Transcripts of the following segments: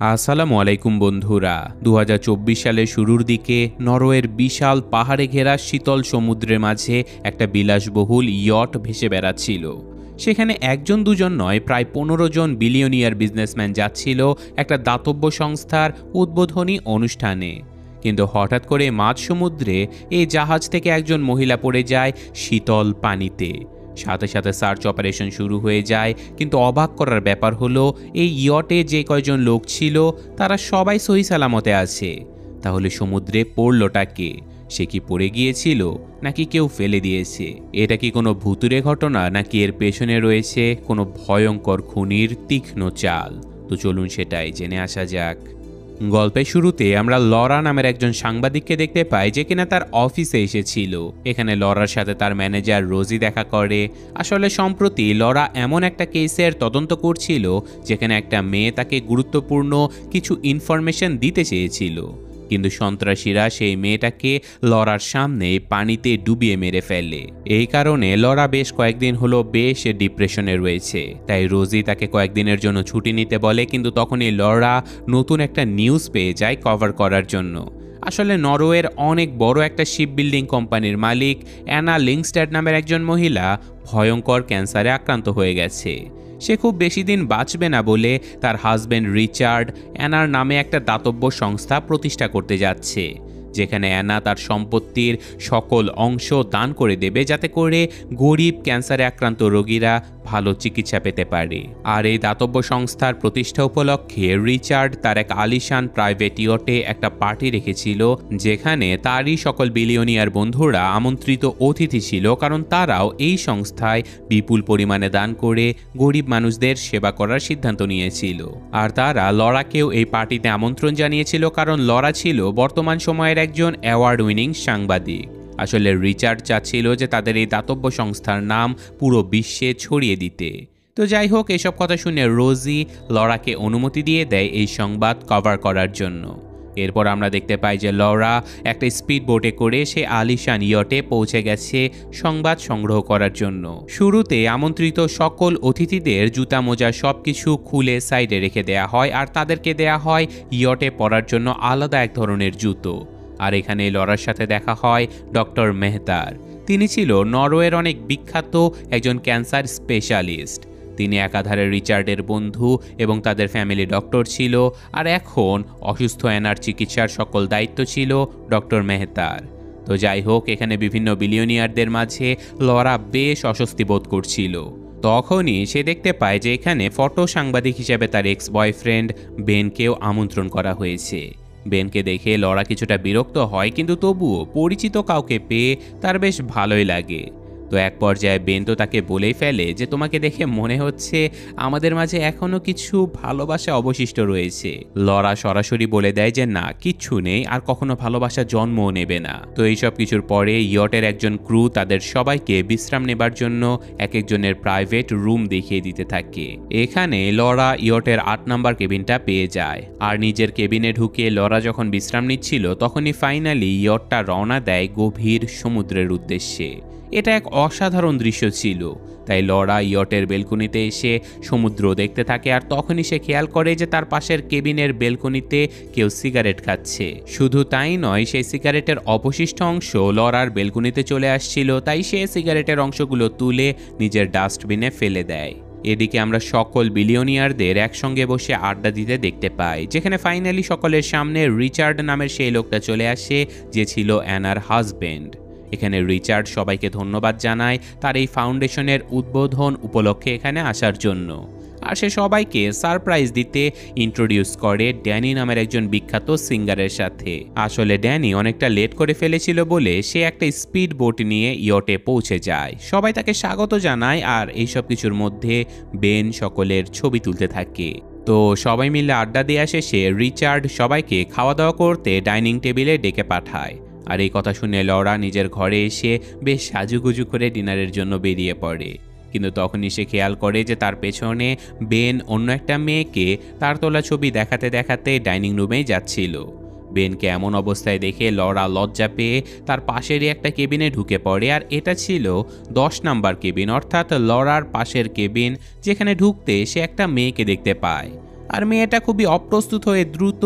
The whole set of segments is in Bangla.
আসসালামু আলাইকুম বন্ধুরা। ২০২৪ সালের শুরুর দিকে নরওয়ের বিশাল পাহাড়ে ঘেরা শীতল সমুদ্রের মাঝে একটা বিলাসবহুল ইয়ট ভেসে বেড়াচ্ছিল। সেখানে একজন দুজন নয়, প্রায় ১৫ জন বিলিয়নিয়ার বিজনেসম্যান যাচ্ছিল একটা দাতব্য সংস্থার উদ্বোধনী অনুষ্ঠানে। কিন্তু হঠাৎ করে মাঝ সমুদ্রে এই জাহাজ থেকে একজন মহিলা পড়ে যায় শীতল পানিতে। সাথে সাথে সার্চ অপারেশন শুরু হয়ে যায়, কিন্তু অবাক করার ব্যাপার হলো এই ইয়টে যে কয়জন লোক ছিল তারা সবাই সহি সালামতে আছে। তাহলে সমুদ্রে পড়লটা কে? সে কি পড়ে গিয়েছিল, নাকি কেউ ফেলে দিয়েছে? এটা কি কোনো ভুতুড়ে ঘটনা, নাকি এর পেছনে রয়েছে কোনো ভয়ঙ্কর খুনির তীক্ষ্ণ চাল? তো চলুন সেটাই জেনে আসা যাক। গল্পের শুরুতে আমরা লরা নামের একজন সাংবাদিককে দেখতে পাই, যে কিনা তার অফিসে এসেছিল। এখানে লরার সাথে তার ম্যানেজার রোজি দেখা করে। আসলে সম্প্রতি লরা এমন একটা কেসের তদন্ত করছিল যেখানে একটা মেয়ে তাকে গুরুত্বপূর্ণ কিছু ইনফরমেশন দিতে চেয়েছিল, কিন্তু সন্ত্রাসীরা সেই মেয়েটাকে লরার সামনে পানিতে ডুবিয়ে মেরে ফেলে। এই কারণে লরা বেশ কয়েকদিন হলো বেশ ডিপ্রেশনে রয়েছে। তাই রোজি তাকে কয়েকদিনের জন্য ছুটি নিতে বলে, কিন্তু তখনই লরা নতুন একটা নিউজ পেয়ে যায় কভার করার জন্য। আসলে নরওয়ের অনেক বড় একটা শিপ বিল্ডিং কোম্পানির মালিক অ্যানা লিংস্ট্যাড নামের একজন মহিলা ভয়ঙ্কর ক্যান্সারে আক্রান্ত হয়ে গেছে। সে খুব বেশি দিন বাঁচবে না বলে তার হাজব্যান্ড রিচার্ড অ্যানার নামে একটা দাতব্য সংস্থা প্রতিষ্ঠা করতে যাচ্ছে, যেখানে অ্যানা তার সম্পত্তির সকল অংশ দান করে দেবে, যাতে করে গরিব ক্যান্সারে আক্রান্ত রোগীরা ভালো চিকিৎসা পেতে পারে। আর এই দাতব্য সংস্থার প্রতিষ্ঠা উপলক্ষে রিচার্ড তার এক আলিশান প্রাইভেট ইয়টে একটা পার্টি রেখেছিল, যেখানে তারই সকল বিলিয়নিয়ার বন্ধুরা আমন্ত্রিত অতিথি ছিল, কারণ তারাও এই সংস্থায় বিপুল পরিমাণে দান করে গরিব মানুষদের সেবা করার সিদ্ধান্ত নিয়েছিল। আর তারা লরাকেও এই পার্টিতে আমন্ত্রণ জানিয়েছিল, কারণ লরা ছিল বর্তমান সময়ের একজন অ্যাওয়ার্ড উইনিং সাংবাদিক। আসলে রিচার্ড চাচ্ছিল যে তাদের এই দাতব্য সংস্থার নাম পুরো বিশ্বে ছড়িয়ে দিতে। তো যাই হোক, এসব কথা শুনে রোজি লরাকে অনুমতি দিয়ে দেয় এই সংবাদ কভার করার জন্য। এরপর আমরা দেখতে পাই যে লরা একটা স্পিড বোটে করে সে আলিশান ইয়টে পৌঁছে গেছে সংবাদ সংগ্রহ করার জন্য। শুরুতে আমন্ত্রিত সকল অতিথিদের জুতা মোজা সবকিছু খুলে সাইডে রেখে দেয়া হয়, আর তাদেরকে দেয়া হয় ইয়টে পরার জন্য আলাদা এক ধরনের জুতো। আর এখানে লরার সাথে দেখা হয় ডক্টর মেহতার। তিনি ছিল নরওয়ের অনেক বিখ্যাত একজন ক্যান্সার স্পেশালিস্ট। তিনি একাধারে রিচার্ডের বন্ধু এবং তাদের ফ্যামিলি ডক্টর ছিল, আর এখন অসুস্থ অ্যানার চিকিৎসার সকল দায়িত্ব ছিল ডক্টর মেহতার। তো যাই হোক, এখানে বিভিন্ন বিলিয়নিয়ারদের মাঝে লরা বেশ অস্বস্তি বোধ করছিল। তখনই সে দেখতে পায় যে এখানে ফটো সাংবাদিক হিসেবে তার এক্স বয়ফ্রেন্ড বেনকেও আমন্ত্রণ করা হয়েছে। বেনকে দেখে লরা কিছুটা বিরক্ত হয়, কিন্তু তবুও পরিচিত কাউকে পেয়ে তার বেশ ভালোই লাগে। তো এক পর্যায়ে বেন তো তাকে বলেই ফেলে যে তোমাকে দেখে মনে হচ্ছে আমাদের মাঝে এখনো কিছু ভালোবাসা অবশিষ্ট রয়েছে। লরা সরাসরি বলে দেয় যে না, কিচ্ছু নেই, আর কখনো ভালোবাসা জন্মও নেবে না। তো এইসব কিছুর পরে ইয়টের একজন ক্রু তাদের সবাইকে বিশ্রাম নেবার জন্য এক একজনের প্রাইভেট রুম দেখিয়ে দিতে থাকে। এখানে লরা ইয়টের ৮ নাম্বার কেবিনটা পেয়ে যায়, আর নিজের কেবিনে ঢুকে লরা যখন বিশ্রাম নিচ্ছিল তখনই ফাইনালি ইয়টটা রওনা দেয় গভীর সমুদ্রের উদ্দেশ্যে। এটা এক অসাধারণ দৃশ্য ছিল। তাই লরা ইয়টের বেলকনিতে এসে সমুদ্র দেখতে থাকে, আর তখনই সে খেয়াল করে যে তার পাশের কেবিনের বেলকনিতে কেউ সিগারেট খাচ্ছে। শুধু তাই নয়, সেই সিগারেটের অবশিষ্ট অংশ লরার বেলকনিতে চলে আসছিল। তাই সে সিগারেটের অংশগুলো তুলে নিজের ডাস্টবিনে ফেলে দেয়। এদিকে আমরা সকল বিলিয়নিয়ারদের একসঙ্গে বসে আড্ডা দিতে দেখতে পাই, যেখানে ফাইনালি সকলের সামনে রিচার্ড নামের সেই লোকটা চলে আসে, যে ছিল অ্যানার হাজব্যান্ড। এখানে রিচার্ড সবাইকে ধন্যবাদ জানায় তার এই ফাউন্ডেশনের উদ্বোধন উপলক্ষে এখানে আসার জন্য। আর সে সবাইকে সারপ্রাইজ দিতে ইন্ট্রোডিউস করে ড্যানি নামের একজন বিখ্যাত সিঙ্গারের সাথে। আসলে ড্যানি অনেকটা লেট করে ফেলেছিল বলে সে একটা স্পিড বোট নিয়ে ইয়টে পৌঁছে যায়। সবাই তাকে স্বাগত জানায়, আর এইসব কিছুর মধ্যে বেন সকলের ছবি তুলতে থাকে। তো সবাই মিলে আড্ডা দিয়ে শেষে রিচার্ড সবাইকে খাওয়া দাওয়া করতে ডাইনিং টেবিলে ডেকে পাঠায়। আর এই কথা শুনে লরা নিজের ঘরে এসে বেশ সাজুগুজু করে ডিনারের জন্য বেরিয়ে পড়ে। কিন্তু তখনই সে খেয়াল করে যে তার পেছনে বেন অন্য একটা মেয়েকে তার তোলা ছবি দেখাতে দেখাতে ডাইনিং রুমেই যাচ্ছিল। বেনকে এমন অবস্থায় দেখে লরা লজ্জা পেয়ে তার পাশেরই একটা কেবিনে ঢুকে পড়ে, আর এটা ছিল 10 নাম্বার কেবিন, অর্থাৎ লরার পাশের কেবিন, যেখানে ঢুকতে সে একটা মেয়েকে দেখতে পায়। আর মেয়েটা খুবই অপ্রস্তুত হয়ে দ্রুত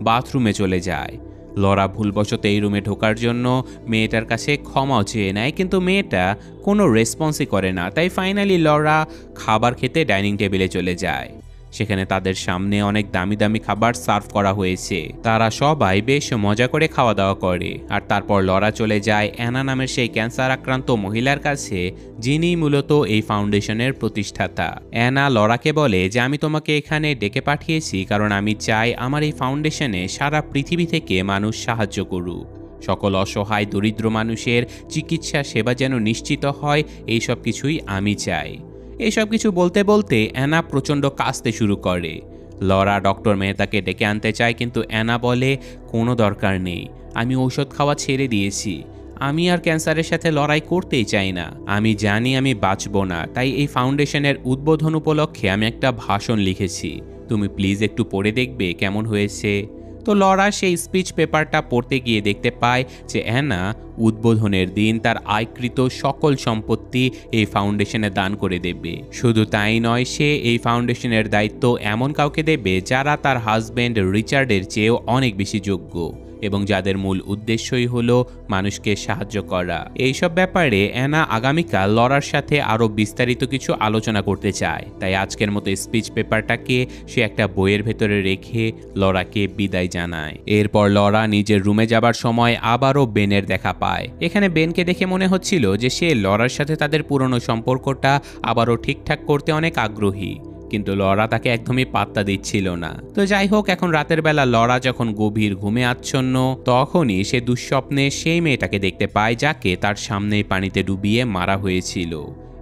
বাথরুমে চলে যায়। লরা ভুলবশত এই রুমে ঢোকার জন্য মেয়েটার কাছে ক্ষমাও চেয়ে নেয়, কিন্তু মেয়েটা কোনো রেসপন্সই করে না। তাই ফাইনালি লরা খাবার খেতে ডাইনিং টেবিলে চলে যায়। সেখানে তাদের সামনে অনেক দামি দামি খাবার সার্ভ করা হয়েছে। তারা সবাই বেশ মজা করে খাওয়া দাওয়া করে। আর তারপর লরা চলে যায় অ্যানা নামের সেই ক্যান্সার আক্রান্ত মহিলার কাছে, যিনি মূলত এই ফাউন্ডেশনের প্রতিষ্ঠাতা। অ্যানা লরাকে বলে যে আমি তোমাকে এখানে ডেকে পাঠিয়েছি কারণ আমি চাই আমার এই ফাউন্ডেশনে সারা পৃথিবী থেকে মানুষ সাহায্য করুক। সকল অসহায় দরিদ্র মানুষের চিকিৎসা সেবা যেন নিশ্চিত হয়, এইসব কিছুই আমি চাই। এইসব কিছু বলতে বলতে অ্যানা প্রচণ্ড কাঁদতে শুরু করে। লরা ডক্টর মেহতাকে ডেকে আনতে চায়, কিন্তু অ্যানা বলে কোনো দরকার নেই, আমি ঔষধ খাওয়া ছেড়ে দিয়েছি। আমি আর ক্যান্সারের সাথে লড়াই করতেই চাই না। আমি জানি আমি বাঁচব না, তাই এই ফাউন্ডেশনের উদ্বোধন উপলক্ষে আমি একটা ভাষণ লিখেছি। তুমি প্লিজ একটু পড়ে দেখবে কেমন হয়েছে। তো লরা সেই স্পিচ পেপারটা পড়তে গিয়ে দেখতে পায় যে অ্যানা উদ্বোধনের দিন তার আয়কৃত সকল সম্পত্তি এই ফাউন্ডেশনে দান করে দেবে। শুধু তাই নয়, সে এই ফাউন্ডেশনের দায়িত্ব এমন কাউকে দেবে যারা তার হাজব্যান্ড রিচার্ডের চেয়েও অনেক বেশি যোগ্য এবং যাদের মূল উদ্দেশ্যই হলো মানুষকে সাহায্য করা। এইসব ব্যাপারে অ্যানা আগামীকাল লরার সাথে আরও বিস্তারিত কিছু আলোচনা করতে চায়। তাই আজকের মতো স্পিচ পেপারটাকে সে একটা বইয়ের ভেতরে রেখে লরাকে বিদায় জানায়। এরপর লরা নিজের রুমে যাবার সময় আবারও বেনের দেখা পায়। এখানে বেনকে দেখে মনে হচ্ছিল যে সে লরার সাথে তাদের পুরনো সম্পর্কটা আবারও ঠিকঠাক করতে অনেক আগ্রহী, কিন্তু লরা তাকে একদমই পাত্তা দিচ্ছিল না। তো যাই হোক, এখন রাতের বেলা লরা যখন গভীর ঘুমে আচ্ছন্ন, তখনই সে দুঃস্বপ্নে সেই মেয়েটাকে দেখতে পায় যাকে তার সামনেই পানিতে ডুবিয়ে মারা হয়েছিল।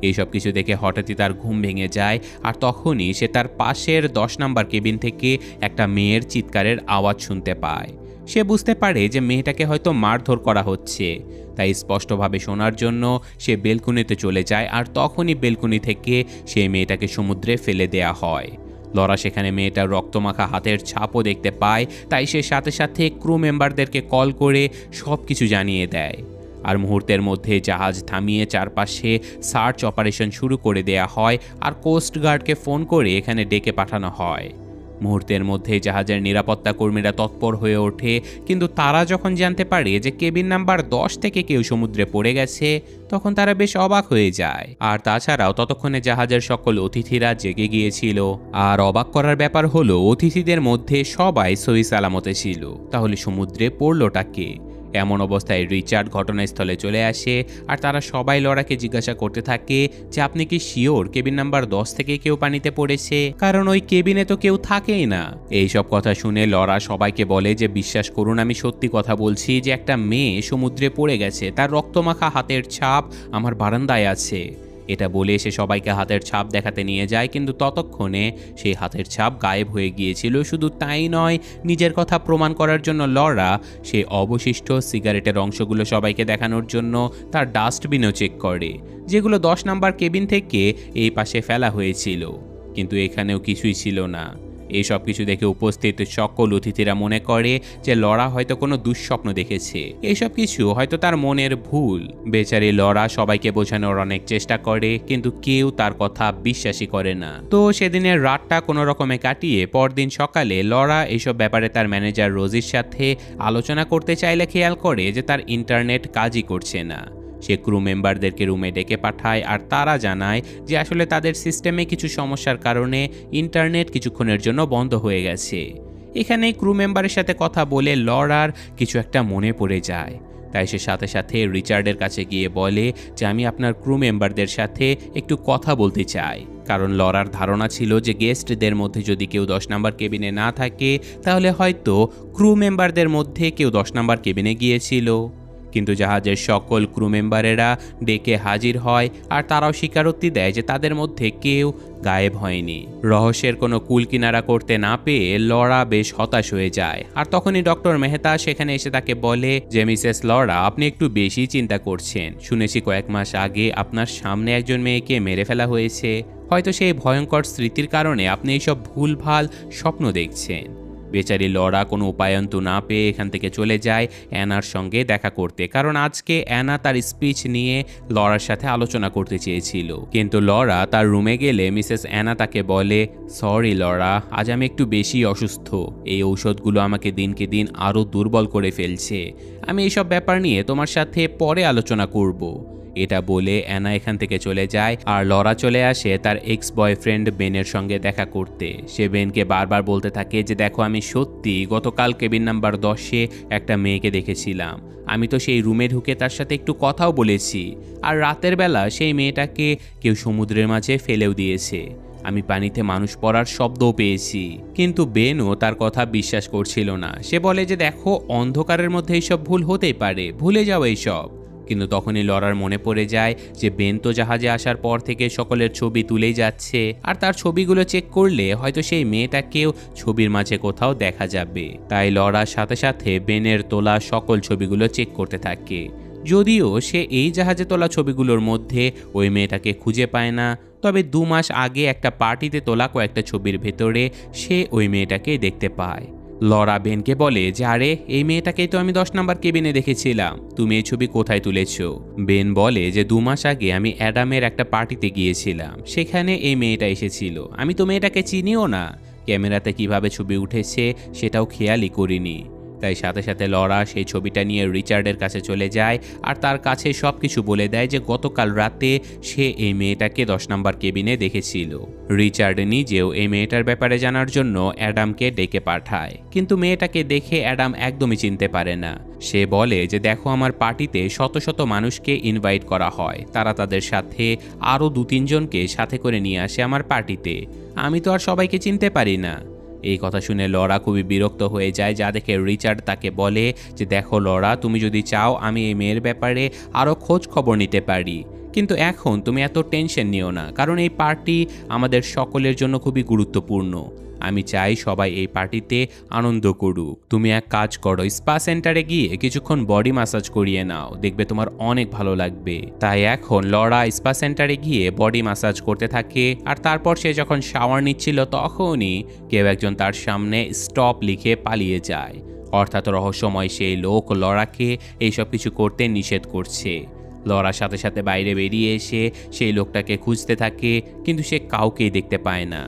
এইসব কিছু দেখে হঠাৎই তার ঘুম ভেঙে যায়, আর তখনই সে তার পাশের 10 নম্বর কেবিন থেকে একটা মেয়ের চিৎকারের আওয়াজ শুনতে পায়। সে বুঝতে পারে যে মেয়েটাকে হয়তো মারধর করা হচ্ছে, তাই স্পষ্টভাবে শোনার জন্য সে বেলকুনিতে চলে যায়। আর তখনই বেলকুনি থেকে সেই মেয়েটাকে সমুদ্রে ফেলে দেয়া হয়। লরা সেখানে মেয়েটার রক্তমাখা হাতের ছাপও দেখতে পায়, তাই সে সাথে সাথে ক্রু মেম্বারদেরকে কল করে সব কিছু জানিয়ে দেয়। আর মুহূর্তের মধ্যে জাহাজ থামিয়ে চারপাশে সার্চ অপারেশন শুরু করে দেয়া হয়, আর কোস্টগার্ডকে ফোন করে এখানে ডেকে পাঠানো হয়। মুহূর্তের মধ্যে জাহাজের নিরাপত্তা কর্মীরা তৎপর হয়ে ওঠে, কিন্তু তারা যখন জানতে পারে যে কেবিন নাম্বার 10 থেকে কেউ সমুদ্রে পড়ে গেছে, তখন তারা বেশ অবাক হয়ে যায়। আর তাছাড়াও ততক্ষণে জাহাজের সকল অতিথিরা জেগে গিয়েছিল। আর অবাক করার ব্যাপার হলো, অতিথিদের মধ্যে সবাই সহি সালামতে ছিল, তাহলে সমুদ্রে পড়লোটা কে? এমন অবস্থায় রিচার্ড ঘটনাস্থলে চলে আসে, আর তারা সবাই লরাকে জিজ্ঞাসা করতে থাকে যে আপনি কি শিওর কেবিন নাম্বার 10 থেকে কেউ পানিতে পড়েছে, কারণ ওই কেবিনে তো কেউ থাকেই না। এইসব কথা শুনে লরা সবাইকে বলে যে বিশ্বাস করুন, আমি সত্যি কথা বলছি যে একটা মেয়ে সমুদ্রে পড়ে গেছে, তার রক্তমাখা হাতের ছাপ আমার বারান্দায় আছে। এটা বলে সে সবাইকে হাতের ছাপ দেখাতে নিয়ে যায়, কিন্তু ততক্ষণে সেই হাতের ছাপ গায়েব হয়ে গিয়েছিল। শুধু তাই নয়, নিজের কথা প্রমাণ করার জন্য লরা সেই অবশিষ্ট সিগারেটের অংশগুলো সবাইকে দেখানোর জন্য তার ডাস্টবিনও চেক করে, যেগুলো 10 নম্বর কেবিন থেকে এই পাশে ফেলা হয়েছিল, কিন্তু এখানেও কিছুই ছিল না। এই সব কিছু দেখে উপস্থিত সকল অতিথিরা মনে করে যে লরা হয়তো কোনো দুঃস্বপ্ন দেখেছে, এইসব কিছু হয়তো তার মনের ভুল। বেচারি লরা সবাইকে বোঝানোর অনেক চেষ্টা করে, কিন্তু কেউ তার কথা বিশ্বাসই করে না। তো সেদিনের রাতটা কোনো রকমে কাটিয়ে পরদিন সকালে লরা এইসব ব্যাপারে তার ম্যানেজার রোজির সাথে আলোচনা করতে চাইলে খেয়াল করে যে তার ইন্টারনেট কাজই করছে না। সে ক্রু মেম্বারদেরকে রুমে ডেকে পাঠায়, আর তারা জানায় যে আসলে তাদের সিস্টেমে কিছু সমস্যার কারণে ইন্টারনেট কিছুক্ষণের জন্য বন্ধ হয়ে গেছে। এখানেই ক্রু মেম্বারের সাথে কথা বলে লরার কিছু একটা মনে পড়ে যায়, তাই সে সাথে সাথে রিচার্ডের কাছে গিয়ে বলে যে আমি আপনার ক্রু মেম্বারদের সাথে একটু কথা বলতে চাই, কারণ লরার ধারণা ছিল যে গেস্টদের মধ্যে যদি কেউ 10 নম্বর কেবিনে না থাকে, তাহলে হয়তো ক্রু মেম্বারদের মধ্যে কেউ 10 নম্বর কেবিনে গিয়েছিল। কিন্তু জাহাজের সকল ক্রু মেম্বারেরা ডেকে হাজির হয়, আর তারাও স্বীকারোক্তি দেয় যে তাদের মধ্যে কেউ গায়েব হয়নি। রহস্যের কোনো কুল কিনারা করতে না পেয়ে লরা বেশ হতাশ হয়ে যায়। আর তখনই ডক্টর মেহতা সেখানে এসে তাকে বলে যে মিসেস লরা, আপনি একটু বেশি চিন্তা করছেন। শুনেছি কয়েক মাস আগে আপনার সামনে একজন মেয়েকে মেরে ফেলা হয়েছে, হয়তো সেই ভয়ঙ্কর স্মৃতির কারণে আপনি এইসব ভুলভাল স্বপ্ন দেখছেন। বেচারি লরা কোনো উপায়ন্ত না পেয়ে এখান থেকে চলে যায় অ্যানার সঙ্গে দেখা করতে, কারণ আজকে অ্যানা তার স্পিচ নিয়ে লরার সাথে আলোচনা করতে চেয়েছিল। কিন্তু লরা তার রুমে গেলে মিসেস অ্যানা তাকে বলে, সরি লরা, আজ আমি একটু বেশি অসুস্থ, এই ঔষধগুলো আমাকে দিনকে দিন আরও দুর্বল করে ফেলছে, আমি এইসব ব্যাপার নিয়ে তোমার সাথে পরে আলোচনা করব। এটা বলে অ্যানা এখান থেকে চলে যায় আর লরা চলে আসে তার এক্স বয়ফ্রেন্ড বেনের সঙ্গে দেখা করতে। সে বেনকে বারবার বলতে থাকে যে দেখো, আমি সত্যি গতকাল কেবিন নাম্বার 10-এ একটা মেয়েকে দেখেছিলাম, আমি তো সেই রুমে ঢুকে তার সাথে একটু কথাও বলেছি, আর রাতের বেলা সেই মেয়েটাকে কেউ সমুদ্রের মাঝে ফেলেও দিয়েছে, আমি পানিতে মানুষ পড়ার শব্দও পেয়েছি। কিন্তু বেনও তার কথা বিশ্বাস করছিল না। সে বলে যে দেখো, অন্ধকারের মধ্যে এইসব ভুল হতেই পারে, ভুলে যাও এইসব। কিন্তু তখনই লরার মনে পড়ে যায় যে বেন তো জাহাজে আসার পর থেকে সকলের ছবি তুলেই যাচ্ছে, আর তার ছবিগুলো চেক করলে হয়তো সেই মেয়েটাকেও ছবির মাঝে কোথাও দেখা যাবে। তাই লরার সাথে সাথে বেনের তোলা সকল ছবিগুলো চেক করতে থাকে। যদিও সে এই জাহাজে তোলা ছবিগুলোর মধ্যে ওই মেয়েটাকে খুঁজে পায় না, তবে 2 মাস আগে একটা পার্টিতে তোলা কয়েকটা ছবির ভেতরে সে ওই মেয়েটাকে দেখতে পায়। লরা বেনকে বলে যে আরে, এই মেয়েটাকেই তো আমি 10 নম্বর কেবিনে দেখেছিলাম, তুমি এই ছবি কোথায় তুলেছ? বেন বলে যে 2 মাস আগে আমি অ্যাডামের একটা পার্টিতে গিয়েছিলাম, সেখানে এই মেয়েটা এসেছিল, আমি তো মেয়েটাকে চিনিও না, ক্যামেরাতে কিভাবে ছবি উঠেছে সেটাও খেয়ালই করিনি। তাই সাথে সাথে লরা সেই ছবিটা নিয়ে রিচার্ডের কাছে চলে যায় আর তার কাছে সব কিছু বলে দেয় যে গতকাল রাতে সে এই মেয়েটাকে 10 নম্বর কেবিনে দেখেছিল। রিচার্ড নিজেও এই মেয়েটার ব্যাপারে জানার জন্য অ্যাডামকে ডেকে পাঠায়, কিন্তু মেয়েটাকে দেখে অ্যাডাম একদমই চিনতে পারে না। সে বলে যে দেখো, আমার পার্টিতে শত শত মানুষকে ইনভাইট করা হয়, তারা তাদের সাথে আরও 2-3 জনকে সাথে করে নিয়ে আসে আমার পার্টিতে, আমি তো আর সবাইকে চিনতে পারি না। এই কথা শুনে লরা খুবই বিরক্ত হয়ে যায়, যা দেখে রিচার্ড তাকে বলে যে দেখো লরা, তুমি যদি চাও আমি এই মেয়ের ব্যাপারে আরও খোঁজ খবর নিতে পারি, কিন্তু এখন তুমি এত টেনশন নিও না, কারণ এই পার্টি আমাদের সকলের জন্য খুবই গুরুত্বপূর্ণ, আমি চাই সবাই এই পার্টিতে আনন্দ করুক। তুমি এক কাজ করো, স্পা সেন্টারে গিয়ে কিছুক্ষণ বডি ম্যাসাজ করিয়ে নাও, দেখবে তোমার অনেক ভালো লাগবে। তাই এখন লরা স্পা সেন্টারে গিয়ে বডি ম্যাসাজ করতে থাকে, আর তারপর সে যখন শাওয়ার নিচ্ছিল তখনই কেউ একজন তার সামনে স্টপ লিখে পালিয়ে যায়, অর্থাৎ রহস্যময় সেই লোক লরাকে এইসব কিছু করতে নিষেধ করছে। লরার সাথে সাথে বাইরে বেরিয়ে এসে সেই লোকটাকে খুঁজতে থাকে, কিন্তু সে কাউকেই দেখতে পায় না।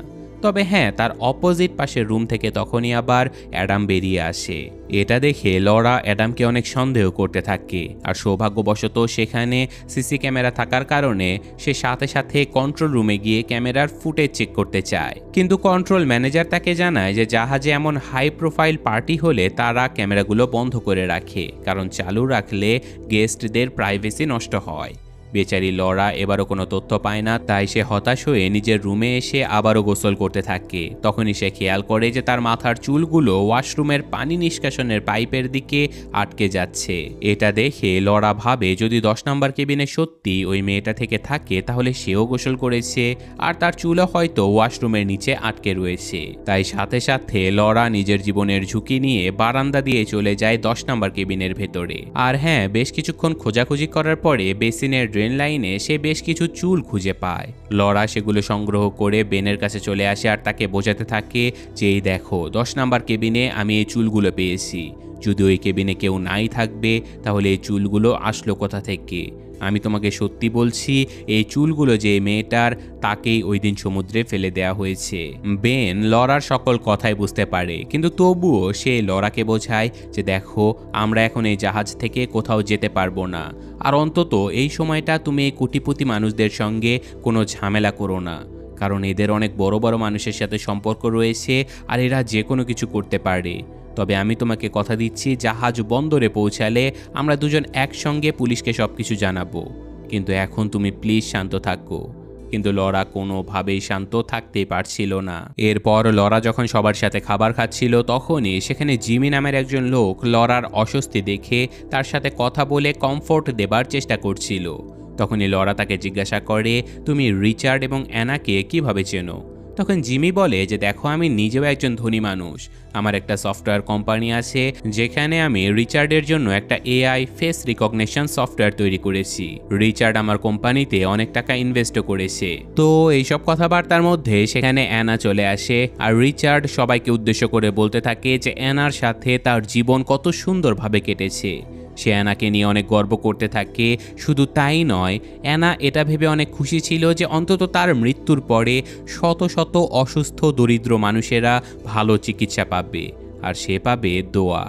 তবে হ্যাঁ, তার অপোজিট পাশের রুম থেকে তখনই আবার অ্যাডাম বেরিয়ে আসে। এটা দেখে লরা অ্যাডামকে অনেক সন্দেহ করতে থাকে, আর সৌভাগ্যবশত সেখানে সিসি ক্যামেরা থাকার কারণে সে সাথে সাথে কন্ট্রোল রুমে গিয়ে ক্যামেরার ফুটেজ চেক করতে চায়। কিন্তু কন্ট্রোল ম্যানেজার তাকে জানায় যে জাহাজে এমন হাই প্রোফাইল পার্টি হলে তারা ক্যামেরাগুলো বন্ধ করে রাখে, কারণ চালু রাখলে গেস্টদের প্রাইভেসি নষ্ট হয়। বেচারি লরা এবারও কোনো তথ্য পায় না, তাই সে হতাশ হয়ে নিজের রুমে এসে আবারও গোসল করতে থাকে। তখনই সে খেয়াল করে যে তার মাথার চুলগুলো ওয়াশরুমের পানি নিষ্কাশনের পাইপের দিকে আটকে যাচ্ছে। এটা দেখে লরা ভাবে যদি 10 নম্বর কেবিনে সত্যি ওই মেয়েটা থেকে থাকে তাহলে সেও গোসল করেছে, আর তার চুলও হয়তো ওয়াশরুমের নিচে আটকে রয়েছে। তাই সাথে সাথে লরা নিজের জীবনের ঝুঁকি নিয়ে বারান্দা দিয়ে চলে যায় 10 নম্বর কেবিনের ভেতরে। আর হ্যাঁ, বেশ কিছুক্ষণ খোঁজাখুঁজি করার পরে বেসিনের ড্রেন লাইনে সে বেশ কিছু চুল খুঁজে পায়। লরা সেগুলো সংগ্রহ করে বেনের কাছে চলে আসে আর তাকে বোঝাতে থাকে যে এই দেখো, 10 নম্বর কেবিনে আমি এই চুলগুলো পেয়েছি, যদি ওই কেবিনে কেউ নাই থাকবে তাহলে এই চুলগুলো আসলো কোথা থেকে? আমি তোমাকে সত্যি বলছি, এই চুলগুলো যে মেয়েটার, তাকেই ওই দিন সমুদ্রে ফেলে দেয়া হয়েছে। বেন লরার সকল কথাই বুঝতে পারে, কিন্তু তবুও সে লরাকে বোঝায় যে দেখো, আমরা এখন এই জাহাজ থেকে কোথাও যেতে পারবো না, আর অন্তত এই সময়টা তুমি এই কোটিপতি মানুষদের সঙ্গে কোনো ঝামেলা করো না, কারণ এদের অনেক বড় বড় মানুষের সাথে সম্পর্ক রয়েছে আর এরা যে কোনো কিছু করতে পারে। তবে আমি তোমাকে কথা দিচ্ছি, জাহাজ বন্দরে পৌঁছালে আমরা দুজন একসঙ্গে পুলিশকে সবকিছু জানাবো, কিন্তু এখন তুমি প্লিজ শান্ত থাকো। কিন্তু লরা কোনোভাবেই শান্ত থাকতেই পারছিল না। এরপর লরা যখন সবার সাথে খাবার খাচ্ছিল তখনই সেখানে জিমি নামের একজন লোক লরার অস্বস্তি দেখে তার সাথে কথা বলে কমফোর্ট দেবার চেষ্টা করছিল। তখনই লরা তাকে জিজ্ঞাসা করে, তুমি রিচার্ড এবং অ্যানাকে কিভাবে চেনো? তখন জিমি বলে যে দেখো, আমি নিজেও একজন ধনী মানুষ, আমার একটা সফটওয়্যার কোম্পানি আছে যেখানে আমি রিচার্ডের জন্য একটা এআই ফেস রিকগনিশন সফটওয়্যার তৈরি করেছি। রিচার্ড আমার কোম্পানিতে অনেক টাকা ইনভেস্টও করেছে। তো এইসব কথাবার্তার মধ্যে সেখানে অ্যানা চলে আসে, আর রিচার্ড সবাইকে উদ্দেশ্য করে বলতে থাকে যে অ্যানার সাথে তার জীবন কত সুন্দরভাবে কেটেছে। সে অ্যানাকে নিয়ে অনেক গর্ব করতে থাকে। শুধু তাই নয়, অ্যানা এটা ভেবে অনেক খুশি ছিল যে অন্তত তার মৃত্যুর পরে শত শত অসুস্থ দরিদ্র মানুষেরা ভালো চিকিৎসা পাবে, আর সে পাবে দোয়া।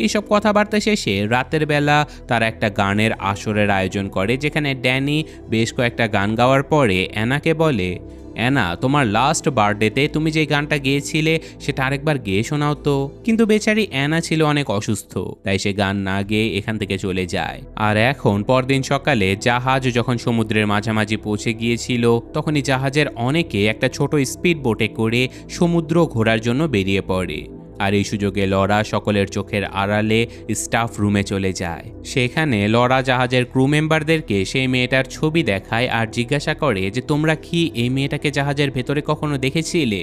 এইসব কথাবার্তা শেষে রাতের বেলা তারা একটা গানের আসরের আয়োজন করে, যেখানে ড্যানি বেশ কয়েকটা গান গাওয়ার পরে অ্যানাকে বলে, অ্যানা, তোমার লাস্ট বার্থডেতে তুমি যে গানটা গেয়েছিলে সেটা আরেকবার গেয়ে শোনাও তো। কিন্তু বেচারি অ্যানা ছিল অনেক অসুস্থ, তাই সে গান না গেয়ে এখান থেকে চলে যায়। আর এখন পরদিন সকালে জাহাজ যখন সমুদ্রের মাঝামাঝি পৌঁছে গিয়েছিল, তখনই জাহাজের অনেকে একটা ছোট স্পিড বোটে করে সমুদ্র ঘোরার জন্য বেরিয়ে পড়ে। আর এই সুযোগে লরা সকলের চোখের আড়ালে স্টাফ রুমে চলে যায়। সেখানে লরা জাহাজের ক্রু মেম্বারদেরকে সেই মেয়েটার ছবি দেখায় আর জিজ্ঞাসা করে যে তোমরা কি এই মেয়েটাকে জাহাজের ভেতরে কখনো দেখেছিলে?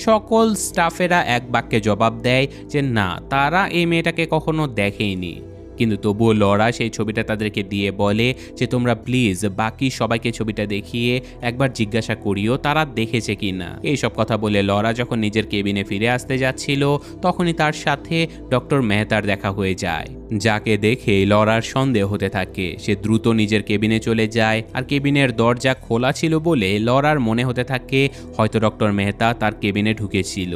সকল স্টাফেরা এক বাক্যে জবাব দেয় যে না, তারা এই মেয়েটাকে কখনো দেখেইনি। কিন্তু তবুও লরা সেই ছবিটা তাদেরকে দিয়ে বলে যে তোমরা প্লিজ বাকি সবাইকে ছবিটা দেখিয়ে একবার জিজ্ঞাসা করিও তারা দেখেছে কি না। এইসব কথা বলে লরা যখন নিজের কেবিনে ফিরে আসতে যাচ্ছিল, তখনই তার সাথে ডক্টর মেহতার দেখা হয়ে যায়, যাকে দেখে লরার সন্দেহ হতে থাকে। সে দ্রুত নিজের কেবিনে চলে যায়, আর কেবিনের দরজা খোলা ছিল বলে লরার মনে হতে থাকে হয়তো ডক্টর মেহতা তার কেবিনে ঢুকেছিল।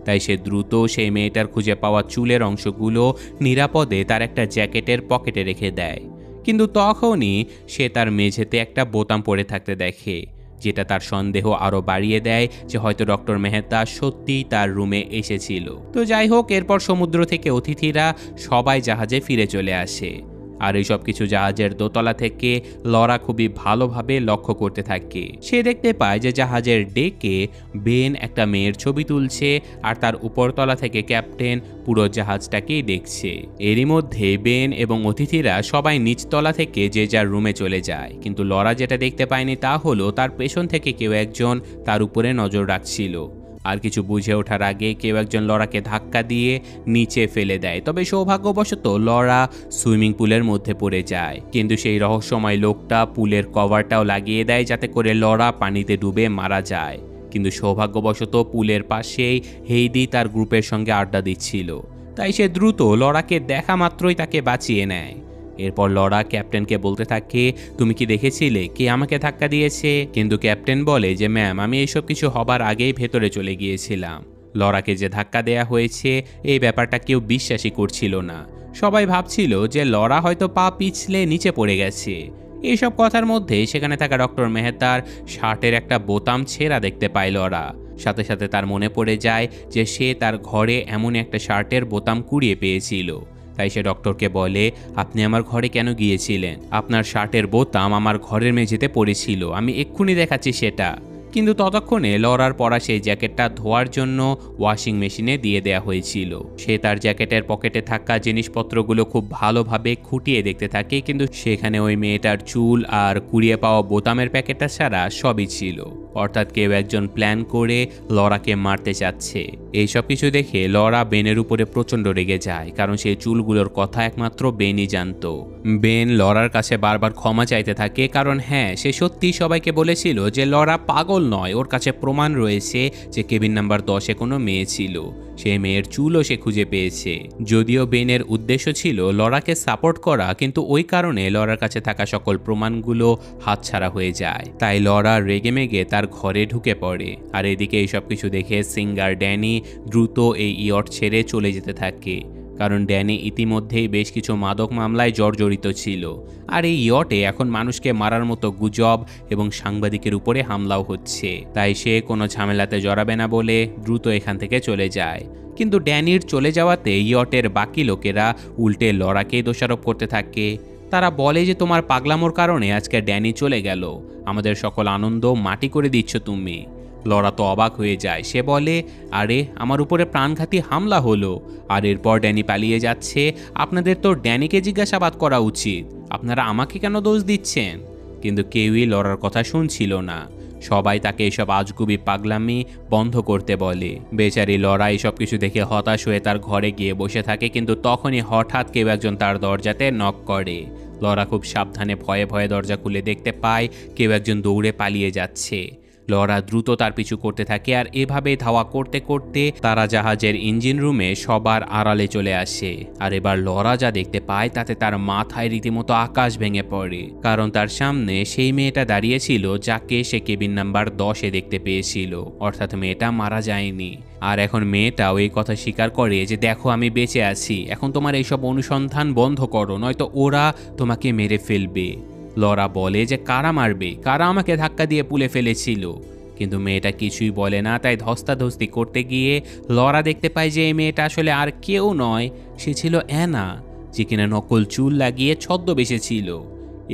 তাই সে দ্রুত সেই মেয়েটার খুঁজে পাওয়া চুলের অংশগুলো নিরাপদে তার একটা জ্যাকেটের পকেটে রেখে দেয়। কিন্তু তখনই সে তার মেঝেতে একটা বোতাম পড়ে থাকতে দেখে, যেটা তার সন্দেহ আরও বাড়িয়ে দেয় যে হয়তো ডক্টর মেহতা সত্যিই তার রুমে এসেছিল। তো যাই হোক, এরপর সমুদ্র থেকে অতিথিরা সবাই জাহাজে ফিরে চলে আসে। আর এই সব কিছু জাহাজের দোতলা থেকে লরা খুবই ভালোভাবে লক্ষ্য করতে থাকে। সে দেখতে পায় যে জাহাজের ডেকে বেন একটা মেয়ের ছবি তুলছে, আর তার উপরতলা থেকে ক্যাপ্টেন পুরো জাহাজটাকেই দেখছে। এরই মধ্যে বেন এবং অতিথিরা সবাই নিচতলা থেকে যে যার রুমে চলে যায়। কিন্তু লরা যেটা দেখতে পায়নি তা হলো তার পেছন থেকে কেউ একজন তার উপরে নজর রাখছিল। আর কিছু বুঝে ওঠার আগে কেউ একজন লরাকে ধাক্কা দিয়ে নিচে ফেলে দেয়। তবে সৌভাগ্যবশত লরা সুইমিং পুলের মধ্যে পড়ে যায়, কিন্তু সেই রহস্যময় লোকটা পুলের কভারটাও লাগিয়ে দেয় যাতে করে লরা পানিতে ডুবে মারা যায়। কিন্তু সৌভাগ্যবশত পুলের পাশেই হেইডি তার গ্রুপের সঙ্গে আড্ডা দিচ্ছিল, তাই সে দ্রুত লরাকে দেখা মাত্রই তাকে বাঁচিয়ে নেয়। এরপর লরা ক্যাপ্টেনকে বলতে থাকে, তুমি কি দেখেছিলে কে আমাকে ধাক্কা দিয়েছে? কিন্তু ক্যাপ্টেন বলে যে ম্যাম, আমি এইসব কিছু হবার আগেই ভেতরে চলে গিয়েছিলাম। লরাকে যে ধাক্কা দেয়া হয়েছে এই ব্যাপারটা কেউ বিশ্বাসই করছিল না। সবাই ভাবছিল যে লরা হয়তো পা পিছলে নিচে পড়ে গেছে। এইসব কথার মধ্যে সেখানে থাকা ডক্টর মেহতার শার্টের একটা বোতাম ছেঁড়া দেখতে পায় লরা। সাথে সাথে তার মনে পড়ে যায় যে সে তার ঘরে এমন একটা শার্টের বোতাম কুড়িয়ে পেয়েছিল। তাই সে ডক্টরকে বলে, আপনি আমার ঘরে কেন গিয়েছিলেন? আপনার শার্টের বোতাম আমার ঘরের মেঝেতে পড়েছিল, আমি এক্ষুনি দেখাচ্ছি সেটা। কিন্তু ততক্ষণে লরার পরা সেই জ্যাকেটটা ধোয়ার জন্য ওয়াশিং মেশিনে দিয়ে দেয়া হয়েছিল। সে তার জ্যাকেটের পকেটে থাকা জিনিসপত্রগুলো খুব ভালোভাবে খুঁটিয়ে দেখতে থাকে, কিন্তু সেখানে ওই মেয়েটার চুল আর কুড়িয়ে পাওয়া বোতামের প্যাকেটটা ছাড়া সবই ছিল। অর্থাৎ কেউ একজন প্ল্যান করে লরাকে মারতে চাচ্ছে। এই সব কিছু দেখে লরা বেনের উপরে প্রচণ্ড রেগে যায়, কারণ সেই চুলগুলোর কথা একমাত্র বেনই জানত। বেন লরার কাছে বারবার ক্ষমা চাইতে থাকে, কারণ হ্যাঁ, সে সত্যি সবাইকে বলেছিল যে লরা পাগল নয়, ওর কাছে প্রমাণ রয়েছে যে কেবিন নাম্বার 10-এ কোনো মেয়ে ছিল। সেই মেয়ের চুলও সে খুঁজে পেয়েছে। যদিও বেনের উদ্দেশ্য ছিল লরাকে সাপোর্ট করা, কিন্তু ওই কারণে লরার কাছে থাকা সকল প্রমাণগুলো হাতছাড়া হয়ে যায়। তাই লরা রেগেমেগে তার ঘরে ঢুকে পড়ে। আর এদিকে এই সব কিছু দেখে সিঙ্গার ড্যানি দ্রুত এই ইয়ট ছেড়ে চলে যেতে থাকে, কারণ ড্যানি ইতিমধ্যেই বেশ কিছু মাদক মামলায় জর্জরিত ছিল। আর এই ইয়টে এখন মানুষকে মারার মতো গুজব এবং সাংবাদিকের উপরে হামলাও হচ্ছে। তাই সে কোনো ঝামেলাতে জড়াবে না বলে দ্রুত এখান থেকে চলে যায়। কিন্তু ড্যানির চলে যাওয়াতে ইয়টের বাকি লোকেরা উল্টে লরাকেই দোষারোপ করতে থাকে। তারা বলে যে তোমার পাগলামোর কারণে আজকে ড্যানি চলে গেল, আমাদের সকল আনন্দ মাটি করে দিচ্ছ তুমি। লরা তো অবাক হয়ে যায়। সে বলে, আরে আমার উপরে প্রাণঘাতী হামলা হলো, আর এরপর ড্যানি পালিয়ে যাচ্ছে। আপনাদের তো ড্যানিকে জিজ্ঞাসাবাদ করা উচিত, আপনারা আমাকে কেন দোষ দিচ্ছেন? কিন্তু কেউই লরার কথা শুনছিল না। সবাই তাকে এসব আজগুবি পাগলামি বন্ধ করতে বলে। বেচারি লরা এসব কিছু দেখে হতাশ হয়ে তার ঘরে গিয়ে বসে থাকে, কিন্তু তখনই হঠাৎ কেউ একজন তার দরজাতে নক করে। লরা খুব সাবধানে ভয়ে ভয়ে দরজা খুলে দেখতে পায় কেউ একজন দৌড়ে পালিয়ে যাচ্ছে। লরা দ্রুত তার পিছু করতে থাকে, আর এভাবে ধাওয়া করতে করতে তারা জাহাজের ইঞ্জিন রুমে সবার আড়ালে চলে আসে। আর এবার লরা যা দেখতে পায় তাতে তার মাথায় রীতিমতো আকাশ ভেঙে পড়ে, কারণ তার সামনে সেই মেয়েটা দাঁড়িয়েছিল যাকে সে কেবিন নাম্বার 10-এ দেখতে পেয়েছিল। অর্থাৎ মেয়েটা মারা যায়নি। আর এখন মেয়েটাও এই কথা স্বীকার করে যে দেখো আমি বেঁচে আছি, এখন তোমার এইসব অনুসন্ধান বন্ধ করো, নয়তো ওরা তোমাকে মেরে ফেলবে। লরা বলে যে কারা মারবে, কারা আমাকে ধাক্কা দিয়ে পুলে ফেলেছিল, কিন্তু মেয়েটা কিছুই বলে না। তাই ধস্তাধস্তি করতে গিয়ে লরা দেখতে পায় যে এই মেয়েটা আসলে আর কেউ নয়, সে ছিল অ্যানা, যে কিনা নকল চুল লাগিয়ে ছদ্মবেশে ছিল।